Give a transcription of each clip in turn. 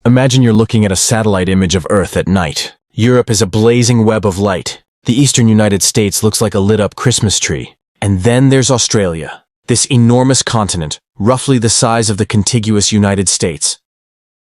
Imagine you're looking at a satellite image of Earth at night. Europe is a blazing web of light. The eastern United States looks like a lit-up Christmas tree. And then there's Australia, this enormous continent, roughly the size of the contiguous United States.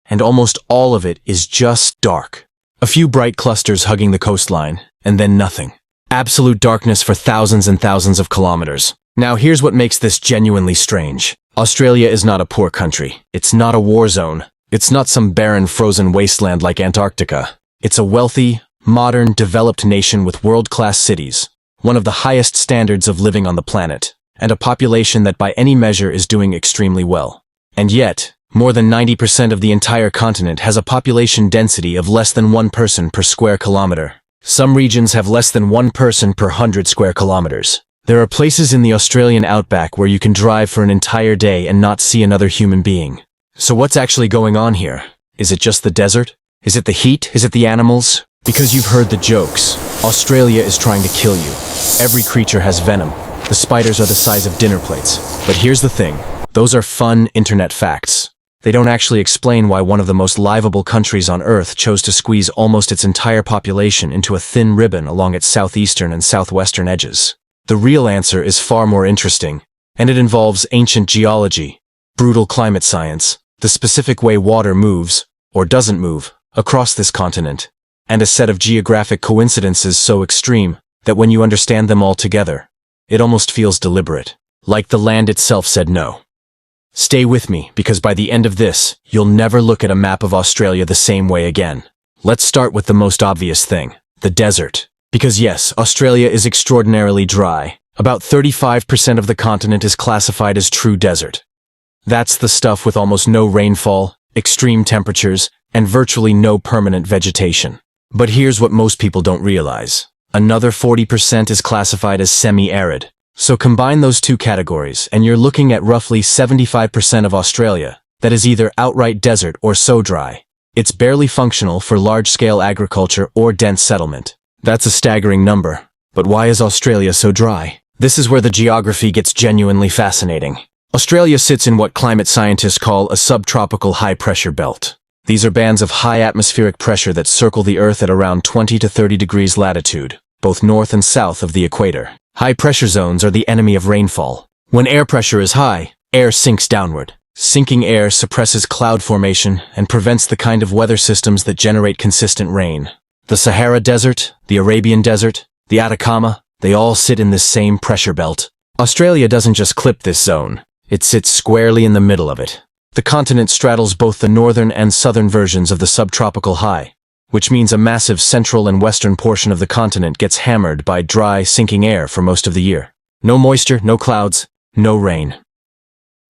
And almost all of it is just dark. A few bright clusters hugging the coastline, and then nothing. Absolute darkness for thousands and thousands of kilometers. Now here's what makes this genuinely strange. Australia is not a poor country. It's not a war zone. It's not some barren frozen wasteland like Antarctica. It's a wealthy, modern, developed nation with world-class cities, one of the highest standards of living on the planet, and a population that by any measure is doing extremely well. And yet, more than 90% of the entire continent has a population density of less than 1 person per square kilometer. Some regions have less than 1 person per 100 square kilometers. There are places in the Australian outback where you can drive for an entire day and not see another human being. So what's actually going on here? Is it just the desert? Is it the heat? Is it the animals? Because you've heard the jokes. Australia is trying to kill you. Every creature has venom. The spiders are the size of dinner plates. But here's the thing. Those are fun internet facts. They don't actually explain why one of the most livable countries on Earth chose to squeeze almost its entire population into a thin ribbon along its southeastern and southwestern edges. The real answer is far more interesting, and it involves ancient geology, brutal climate science, the specific way water moves, or doesn't move, across this continent, and a set of geographic coincidences so extreme that when you understand them all together, it almost feels deliberate, like the land itself said no. Stay with me, because by the end of this, you'll never look at a map of Australia the same way again. Let's start with the most obvious thing, the desert. Because yes, Australia is extraordinarily dry. About 35% of the continent is classified as true desert. That's the stuff with almost no rainfall, extreme temperatures, and virtually no permanent vegetation. But here's what most people don't realize. Another 40% is classified as semi-arid. So combine those two categories, and you're looking at roughly 75% of Australia that is either outright desert or so dry. It's barely functional for large-scale agriculture or dense settlement. That's a staggering number. But why is Australia so dry? This is where the geography gets genuinely fascinating. Australia sits in what climate scientists call a subtropical high-pressure belt. These are bands of high atmospheric pressure that circle the Earth at around 20 to 30 degrees latitude, both north and south of the equator. High-pressure zones are the enemy of rainfall. When air pressure is high, air sinks downward. Sinking air suppresses cloud formation and prevents the kind of weather systems that generate consistent rain. The Sahara Desert, the Arabian Desert, the Atacama, they all sit in this same pressure belt. Australia doesn't just clip this zone. It sits squarely in the middle of it. The continent straddles both the northern and southern versions of the subtropical high, which means a massive central and western portion of the continent gets hammered by dry, sinking air for most of the year. No moisture, no clouds, no rain.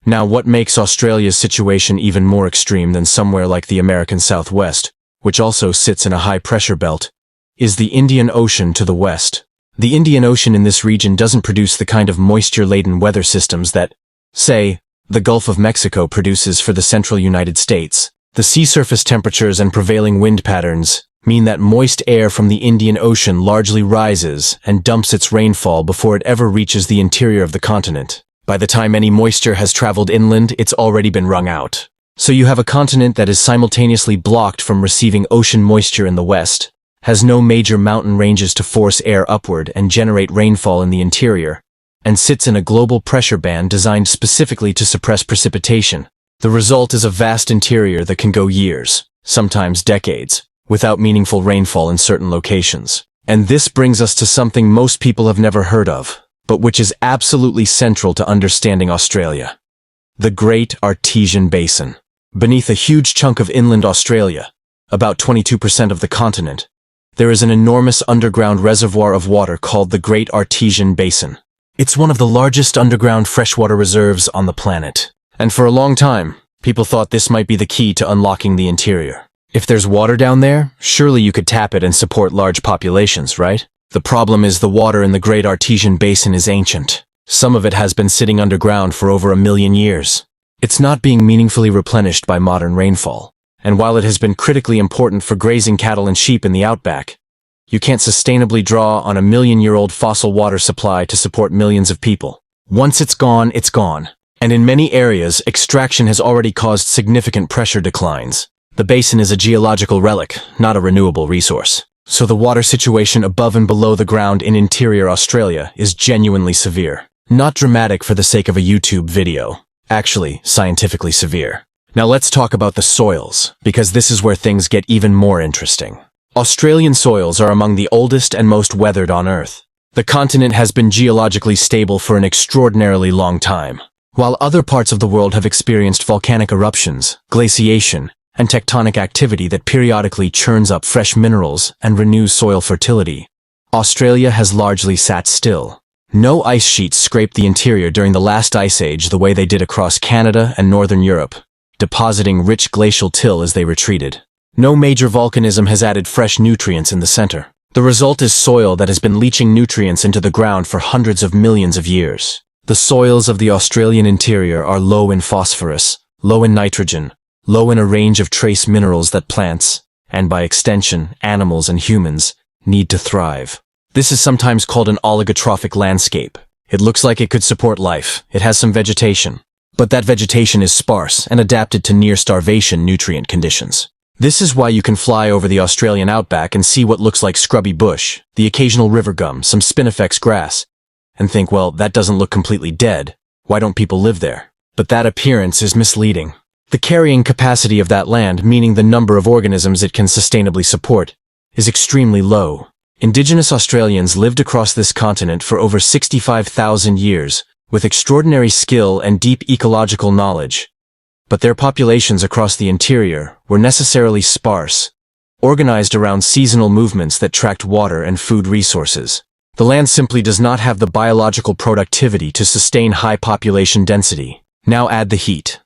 Now, what makes Australia's situation even more extreme than somewhere like the American Southwest, which also sits in a high-pressure belt, is the Indian Ocean to the west. The Indian Ocean in this region doesn't produce the kind of moisture-laden weather systems that, say, the Gulf of Mexico produces for the central United States. The sea surface temperatures and prevailing wind patterns mean that moist air from the Indian Ocean largely rises and dumps its rainfall before it ever reaches the interior of the continent. By the time any moisture has traveled inland, it's already been wrung out. So you have a continent that is simultaneously blocked from receiving ocean moisture in the west, has no major mountain ranges to force air upward and generate rainfall in the interior, and sits in a global pressure band designed specifically to suppress precipitation. The result is a vast interior that can go years, sometimes decades, without meaningful rainfall in certain locations. And this brings us to something most people have never heard of, but which is absolutely central to understanding Australia. The Great Artesian Basin. Beneath a huge chunk of inland Australia, about 22% of the continent, there is an enormous underground reservoir of water called the Great Artesian Basin. It's one of the largest underground freshwater reserves on the planet. And for a long time, people thought this might be the key to unlocking the interior. If there's water down there, surely you could tap it and support large populations, right? The problem is the water in the Great Artesian Basin is ancient. Some of it has been sitting underground for over 1 million years. It's not being meaningfully replenished by modern rainfall. And while it has been critically important for grazing cattle and sheep in the outback, you can't sustainably draw on a 1-million-year-old fossil water supply to support millions of people. Once it's gone, it's gone. And in many areas, extraction has already caused significant pressure declines. The basin is a geological relic, not a renewable resource. So the water situation above and below the ground in interior Australia is genuinely severe. Not dramatic for the sake of a YouTube video. Actually, scientifically severe. Now let's talk about the soils, because this is where things get even more interesting. Australian soils are among the oldest and most weathered on Earth. The continent has been geologically stable for an extraordinarily long time. While other parts of the world have experienced volcanic eruptions, glaciation, and tectonic activity that periodically churns up fresh minerals and renews soil fertility, Australia has largely sat still. No ice sheets scraped the interior during the last ice age the way they did across Canada and northern Europe, depositing rich glacial till as they retreated. No major volcanism has added fresh nutrients in the center. The result is soil that has been leaching nutrients into the ground for hundreds of millions of years. The soils of the Australian interior are low in phosphorus, low in nitrogen, low in a range of trace minerals that plants, and by extension, animals and humans, need to thrive. This is sometimes called an oligotrophic landscape. It looks like it could support life. It has some vegetation. But that vegetation is sparse and adapted to near-starvation nutrient conditions. This is why you can fly over the Australian outback and see what looks like scrubby bush, the occasional river gum, some spinifex grass, and think, well, that doesn't look completely dead. Why don't people live there? But that appearance is misleading. The carrying capacity of that land, meaning the number of organisms it can sustainably support, is extremely low. Indigenous Australians lived across this continent for over 65,000 years, with extraordinary skill and deep ecological knowledge. But their populations across the interior were necessarily sparse, organized around seasonal movements that tracked water and food resources. The land simply does not have the biological productivity to sustain high population density. Now add the heat.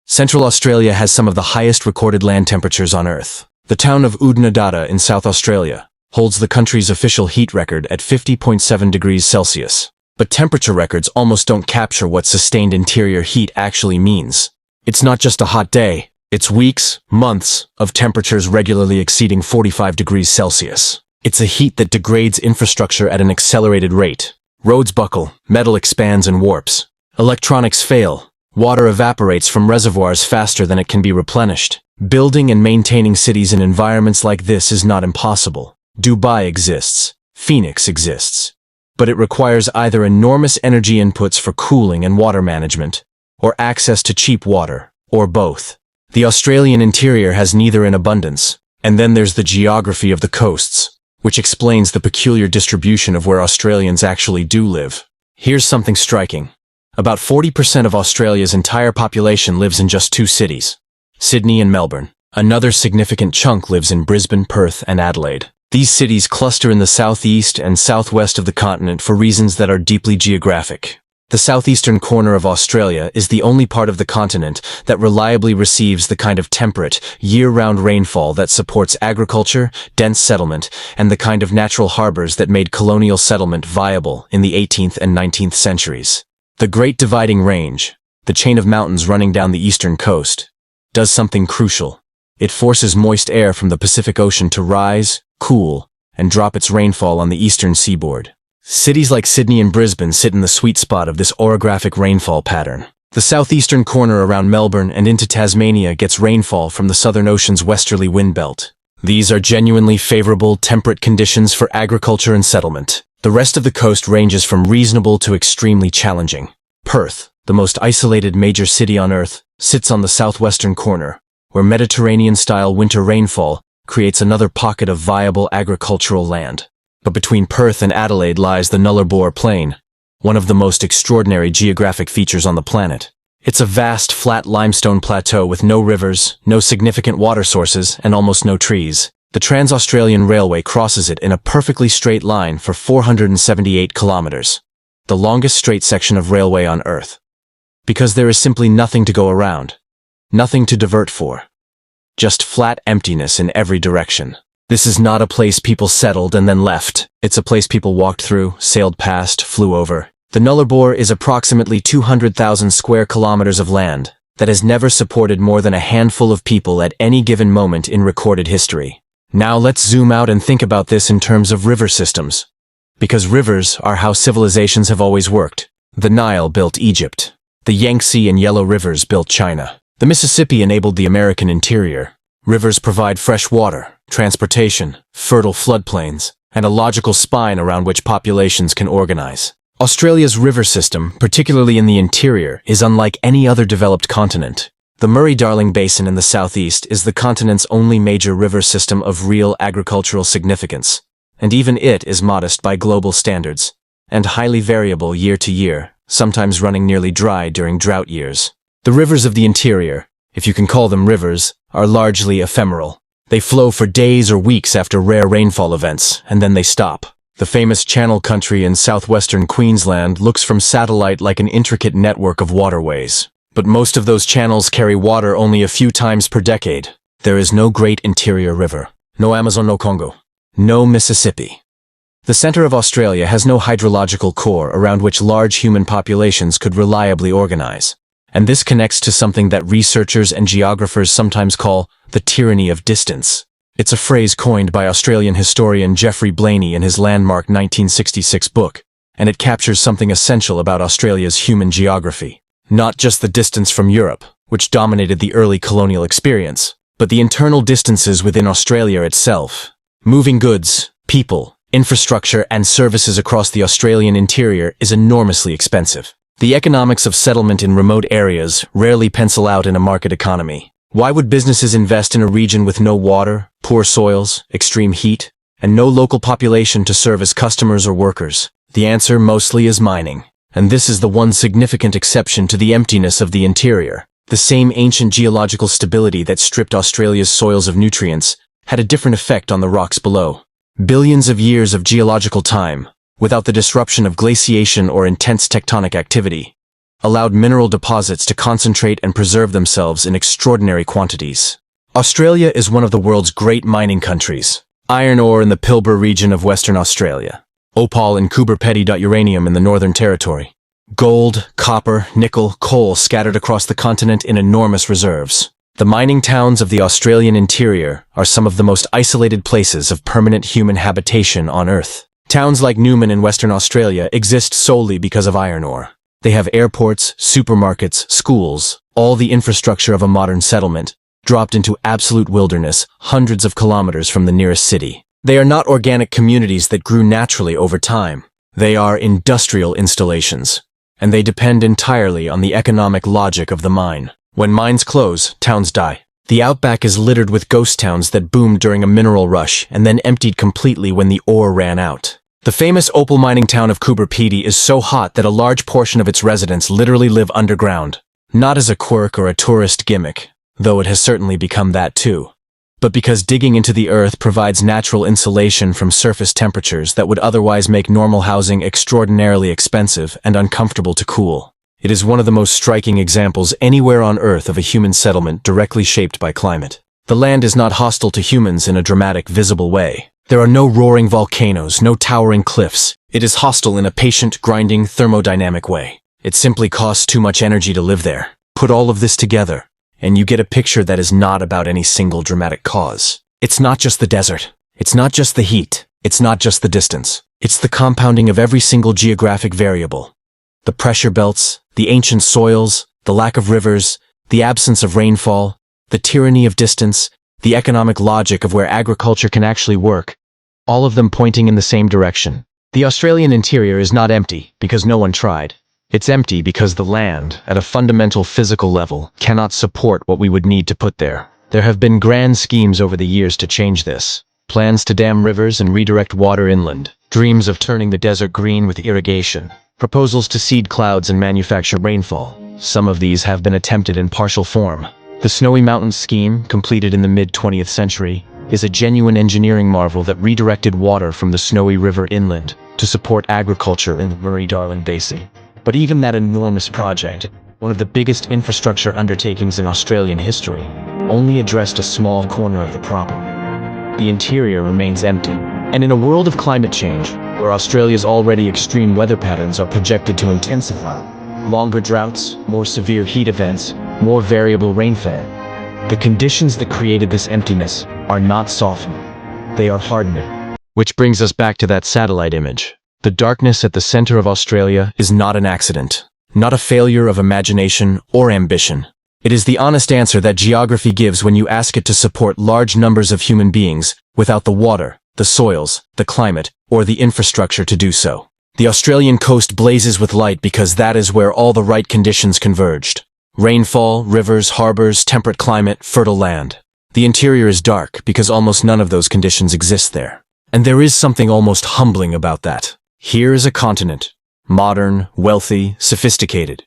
Central Australia has some of the highest recorded land temperatures on Earth. The town of Oodnadatta in South Australia holds the country's official heat record at 50.7 degrees Celsius. But temperature records almost don't capture what sustained interior heat actually means. It's not just a hot day, it's weeks, months of temperatures regularly exceeding 45 degrees Celsius. It's a heat that degrades infrastructure at an accelerated rate. Roads buckle, metal expands and warps. Electronics fail. Water evaporates from reservoirs faster than it can be replenished. Building and maintaining cities in environments like this is not impossible. Dubai exists. Phoenix exists. But it requires either enormous energy inputs for cooling and water management, or access to cheap water, or both. The Australian interior has neither in abundance, and then there's the geography of the coasts, which explains the peculiar distribution of where Australians actually do live. Here's something striking. About 40% of Australia's entire population lives in just two cities, Sydney and Melbourne. Another significant chunk lives in Brisbane, Perth, and Adelaide. These cities cluster in the southeast and southwest of the continent for reasons that are deeply geographic. The southeastern corner of Australia is the only part of the continent that reliably receives the kind of temperate, year-round rainfall that supports agriculture, dense settlement, and the kind of natural harbors that made colonial settlement viable in the 18th and 19th centuries. The Great Dividing Range, the chain of mountains running down the eastern coast, does something crucial. It forces moist air from the Pacific Ocean to rise, cool, and drop its rainfall on the eastern seaboard. Cities like Sydney and Brisbane sit in the sweet spot of this orographic rainfall pattern. The southeastern corner around Melbourne and into Tasmania gets rainfall from the Southern Ocean's westerly wind belt. These are genuinely favorable, temperate conditions for agriculture and settlement. The rest of the coast ranges from reasonable to extremely challenging. Perth, the most isolated major city on Earth, sits on the southwestern corner, where Mediterranean-style winter rainfall creates another pocket of viable agricultural land. But between Perth and Adelaide lies the Nullarbor Plain, one of the most extraordinary geographic features on the planet. It's a vast, flat limestone plateau with no rivers, no significant water sources, and almost no trees. The Trans-Australian Railway crosses it in a perfectly straight line for 478 kilometers, the longest straight section of railway on Earth. Because there is simply nothing to go around, nothing to divert for. Just flat emptiness in every direction. This is not a place people settled and then left. It's a place people walked through, sailed past, flew over. The Nullarbor is approximately 200,000 square kilometers of land that has never supported more than a handful of people at any given moment in recorded history. Now let's zoom out and think about this in terms of river systems. Because rivers are how civilizations have always worked. The Nile built Egypt. The Yangtze and Yellow Rivers built China. The Mississippi enabled the American interior. Rivers provide fresh water, transportation, fertile floodplains, and a logical spine around which populations can organize. Australia's river system, particularly in the interior, is unlike any other developed continent. The Murray-Darling Basin in the southeast is the continent's only major river system of real agricultural significance, and even it is modest by global standards, and highly variable year to year, sometimes running nearly dry during drought years. The rivers of the interior, if you can call them rivers, are largely ephemeral. They flow for days or weeks after rare rainfall events, and then they stop. The famous Channel Country in southwestern Queensland looks from satellite like an intricate network of waterways. But most of those channels carry water only a few times per decade. There is no great interior river. No Amazon, no Congo. No Mississippi. The center of Australia has no hydrological core around which large human populations could reliably organize. And this connects to something that researchers and geographers sometimes call the tyranny of distance. It's a phrase coined by Australian historian Geoffrey Blainey in his landmark 1966 book, and it captures something essential about Australia's human geography. Not just the distance from Europe, which dominated the early colonial experience, but the internal distances within Australia itself. Moving goods, people, infrastructure, and services across the Australian interior is enormously expensive. The economics of settlement in remote areas rarely pencil out in a market economy. Why would businesses invest in a region with no water, poor soils, extreme heat, and no local population to serve as customers or workers? The answer mostly is mining. And this is the one significant exception to the emptiness of the interior. The same ancient geological stability that stripped Australia's soils of nutrients had a different effect on the rocks below. Billions of years of geological time, without the disruption of glaciation or intense tectonic activity, allowed mineral deposits to concentrate and preserve themselves in extraordinary quantities. Australia is one of the world's great mining countries. Iron ore in the Pilbara region of Western Australia. Opal and Cooper-Petty uranium in the Northern Territory. Gold, copper, nickel, coal scattered across the continent in enormous reserves. The mining towns of the Australian interior are some of the most isolated places of permanent human habitation on Earth. Towns like Newman in Western Australia exist solely because of iron ore. They have airports, supermarkets, schools, all the infrastructure of a modern settlement, dropped into absolute wilderness hundreds of kilometers from the nearest city. They are not organic communities that grew naturally over time. They are industrial installations, and they depend entirely on the economic logic of the mine. When mines close, towns die. The outback is littered with ghost towns that boomed during a mineral rush and then emptied completely when the ore ran out. The famous opal mining town of Cooper-Petty is so hot that a large portion of its residents literally live underground. Not as a quirk or a tourist gimmick, though it has certainly become that too, but because digging into the earth provides natural insulation from surface temperatures that would otherwise make normal housing extraordinarily expensive and uncomfortable to cool. It is one of the most striking examples anywhere on Earth of a human settlement directly shaped by climate. The land is not hostile to humans in a dramatic, visible way. There are no roaring volcanoes, no towering cliffs. It is hostile in a patient, grinding, thermodynamic way. It simply costs too much energy to live there. Put all of this together, and you get a picture that is not about any single dramatic cause. It's not just the desert. It's not just the heat. It's not just the distance. It's the compounding of every single geographic variable. The pressure belts, the ancient soils, the lack of rivers, the absence of rainfall, the tyranny of distance, the economic logic of where agriculture can actually work, all of them pointing in the same direction. The Australian interior is not empty because no one tried. It's empty because the land, at a fundamental physical level, cannot support what we would need to put there. There have been grand schemes over the years to change this. Plans to dam rivers and redirect water inland. Dreams of turning the desert green with irrigation. Proposals to seed clouds and manufacture rainfall. Some of these have been attempted in partial form. The Snowy Mountains scheme, completed in the mid-20th century, is a genuine engineering marvel that redirected water from the Snowy River inland to support agriculture in the Murray-Darling Basin. But even that enormous project, one of the biggest infrastructure undertakings in Australian history, only addressed a small corner of the problem. The interior remains empty. And in a world of climate change, where Australia's already extreme weather patterns are projected to intensify, longer droughts, more severe heat events, more variable rainfall, the conditions that created this emptiness are not softening. They are hardening. Which brings us back to that satellite image. The darkness at the center of Australia is not an accident, not a failure of imagination or ambition. It is the honest answer that geography gives when you ask it to support large numbers of human beings without the water, the soils, the climate, or the infrastructure to do so. The Australian coast blazes with light because that is where all the right conditions converged. Rainfall, rivers, harbors, temperate climate, fertile land. The interior is dark because almost none of those conditions exist there. And there is something almost humbling about that. Here is a continent, modern, wealthy, sophisticated,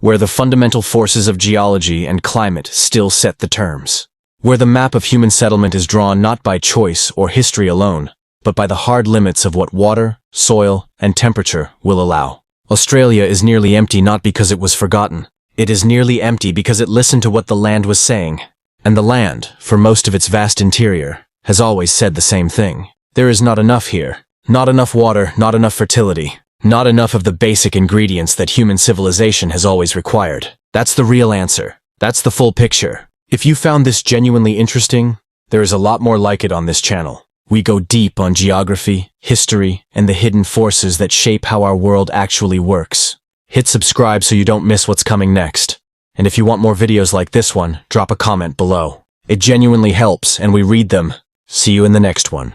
where the fundamental forces of geology and climate still set the terms. Where the map of human settlement is drawn not by choice or history alone, but by the hard limits of what water, soil, and temperature will allow. Australia is nearly empty not because it was forgotten. It is nearly empty because it listened to what the land was saying. And the land, for most of its vast interior, has always said the same thing. There is not enough here. Not enough water, not enough fertility. Not enough of the basic ingredients that human civilization has always required. That's the real answer. That's the full picture. If you found this genuinely interesting, there is a lot more like it on this channel. We go deep on geography, history, and the hidden forces that shape how our world actually works. Hit subscribe so you don't miss what's coming next. And if you want more videos like this one, drop a comment below. It genuinely helps, and we read them. See you in the next one.